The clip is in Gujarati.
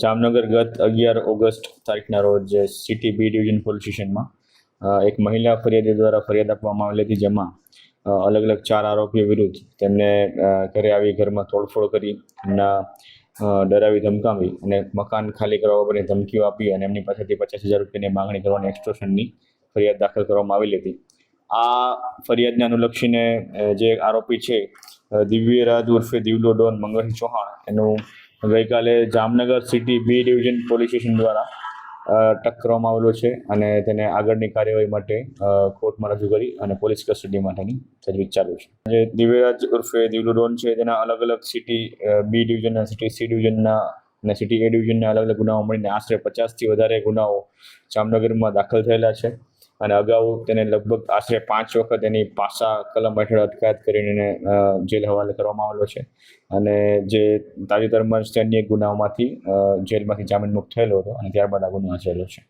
જામનગર ગત 11 ઓગસ્ટ તારીખના રોજ સિટી બી ડિવિઝન પોલીસ સ્ટેશનમાં એક મહિલા ફરિયાદી દ્વારા ફરિયાદ આપવામાં આવેલી હતી, જેમાં અલગ અલગ 4 આરોપીઓ વિરુદ્ધ તેમને ઘરે આવી ઘરમાં તોડફોડ કરી એમના ડરાવી ધમકાવી અને મકાન ખાલી કરવા વગરની ધમકીઓ આપી અને એમની પાસેથી 50,000 રૂપિયાની માંગણી કરવાની એક્સ્ટોર્શનની ફરિયાદ દાખલ કરવામાં આવેલી હતી. આ ફરિયાદને અનુલક્ષીને જે આરોપી છે દિવ્યરાજ ઉર્ફે દિવલો ડોન મંગળસિંહ ચૌહાણ, એનું ગઈકાલે Jamnagar city B division police station દ્વારા અટક કરવામાં આવેલો છે અને તેને આગળની કાર્યવાહી માટે કોર્ટમાં રજૂ કરી અને પોલીસ કસ્ટડી માટેની તજવીજ ચાલુ છે. જે દિવ્યરાજ ઉર્ફે દિવલો ડોન છે તેના અલગ અલગ સિટી બી ડિવિઝનના, સિટી સી ડિવિઝનના અને સિટી એ ડિવિઝનના અલગ અલગ ગુનાઓ મળીને આશરે 50થી વધારે ગુનાઓ જામનગરમાં દાખલ થયેલા છે અને અગાઉ તેને લગભગ આશરે 5 વખત એની પાસા કલમ હેઠળ અટકાયત કરીને એને જેલ હવાલે કરવામાં આવેલો છે અને જે તાજેતરમાં જ અન્ય ગુનાઓમાંથી જેલમાંથી જામીન મુક્ત થયેલો હતો અને ત્યારબાદ આ ગુનો આચરેલો છે.